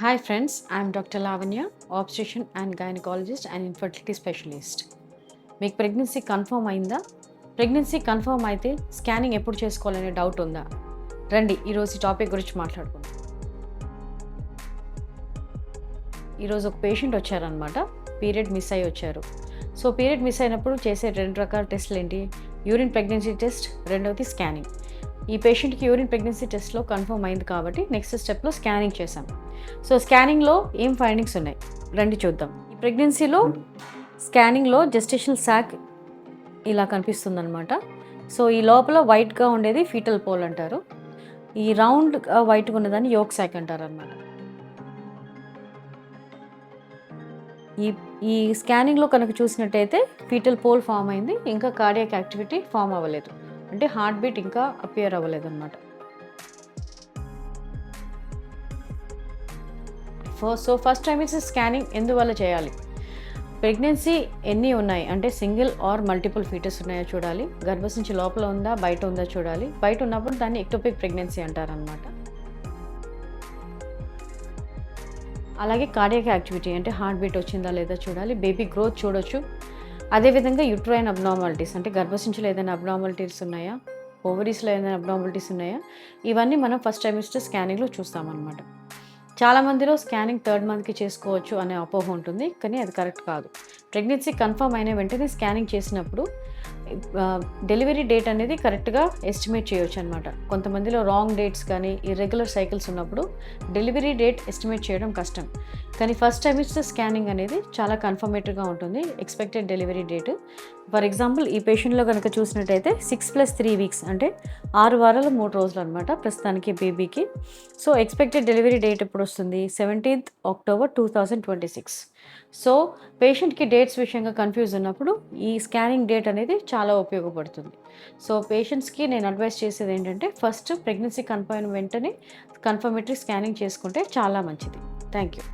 Hi friends, I am Dr. Lavanya, obstetrician and gynecologist and infertility specialist. మీకు pregnancy confirm అయిందా? Pregnancy confirm అయితే scanning ఎప్పుడు చేసుకోవాలనే doubt ఉందా? రండి ఈరోజు ఈ టాపిక్ గురించి మాట్లాడుకుందాం. ఈరోజు ఒక పేషెంట్ వచ్చారనమాట. పీరియడ్ మిస్ అయ్యి వచ్చారు. సో పీరియడ్ మిస్ అయినప్పుడు చేసే 2 రకాల టెస్టులు ఏంటి? యూరిన్ ప్రెగ్నెన్సీ టెస్ట్, రెండవది స్కానింగ్. ఈ పేషెంట్కి యూరిన్ ప్రెగ్నెన్సీ టెస్ట్లో కన్ఫర్మ్ అయింది కాబట్టి నెక్స్ట్ స్టెప్లో స్కానింగ్ చేశాం. సో స్కానింగ్లో ఏం ఫైండింగ్స్ ఉన్నాయి రండి చూద్దాం. ఈ ప్రెగ్నెన్సీలో స్కానింగ్లో జెస్టేషనల్ సాక్ ఇలా కనిపిస్తుందన్నమాట. సో ఈ లోపల వైట్గా ఉండేది ఫీటల్ పోల్ అంటారు. ఈ రౌండ్ వైట్గా ఉన్నదాన్ని యోక్ సాక్ అంటారు అనమాట. ఈ స్కానింగ్లో కనుక చూసినట్టయితే ఫీటల్ పోల్ ఫామ్ అయింది, ఇంకా కార్డియాక్ యాక్టివిటీ ఫామ్ అవ్వలేదు, అంటే హార్ట్ బీట్ ఇంకా అపియర్ అవ్వలేదు అనమాట. సో ఫస్ట్ ట్రైమిస్టర్ స్కానింగ్ ఎందువల్ల చేయాలి? ప్రెగ్నెన్సీ ఎన్ని ఉన్నాయి అంటే సింగిల్ ఆర్ మల్టిపుల్ ఫీటస్ ఉన్నాయో చూడాలి, గర్భసంచి లోపల ఉందా బయట ఉందా చూడాలి, బయట ఉన్నప్పుడు దాన్ని ఎక్టోపిక్ ప్రెగ్నెన్సీ అంటారనమాట. అలాగే కార్డియాక్ యాక్టివిటీ అంటే హార్ట్ బీట్ వచ్చిందా లేదా చూడాలి, బేబీ గ్రోత్ చూడొచ్చు. అదేవిధంగా యుట్రైన్ అబ్నార్మాలిటీస్ అంటే గర్భసంచిలో ఏదైనా అబ్నార్మాలిటీస్ ఉన్నాయా, ఓవరీస్లో ఏదైనా అబ్నార్మాలిటీస్ ఉన్నాయా, ఇవన్నీ మనం ఫస్ట్ ట్రైమిస్టర్ స్కానింగ్లో చూస్తామన్నమాట. చాలామందిలో స్కానింగ్ 3rd మంత్కి చేసుకోవచ్చు అనే అపోహ ఉంటుంది, కానీ అది కరెక్ట్ కాదు. ప్రెగ్నెన్సీ కన్ఫర్మ్ అయిన వెంటనే స్కానింగ్ చేసినప్పుడు డెలివరీ డేట్ అనేది కరెక్ట్గా ఎస్టిమేట్ చేయొచ్చు అనమాట. కొంతమందిలో రాంగ్ డేట్స్ కానీ ఇర్రెగ్యులర్ సైకిల్స్ ఉన్నప్పుడు డెలివరీ డేట్ ఎస్టిమేట్ చేయడం కష్టం. కానీ ఫస్ట్ ట్రైమిస్టర్ స్కానింగ్ అనేది చాలా కన్ఫర్మేటరీగా ఉంటుంది expected delivery date. For example ఈ పేషెంట్లో కనుక చూసినట్టయితే 6+3 వీక్స్ అంటే 6 వారాలు 3 రోజులు అనమాట ప్రస్తుతానికి బేబీకి. సో ఎక్స్పెక్టెడ్ డెలివరీ డేట్ ఎప్పుడు వస్తుంది? 17th October 2026. సో పేషెంట్కి డేట్స్ విషయంగా కన్ఫ్యూజ్ ఉన్నప్పుడు ఈ స్కానింగ్ డేట్ అనేది చాలా ఉపయోగపడుతుంది. సో పేషెంట్స్కి నేను అడ్వైస్ చేసేది ఏంటంటే ఫస్ట్ ప్రెగ్నెన్సీ కన్ఫర్మ్ అయిన వెంటనే కన్ఫర్మేటరీ స్కానింగ్ చేసుకుంటే చాలా మంచిది. Thank you.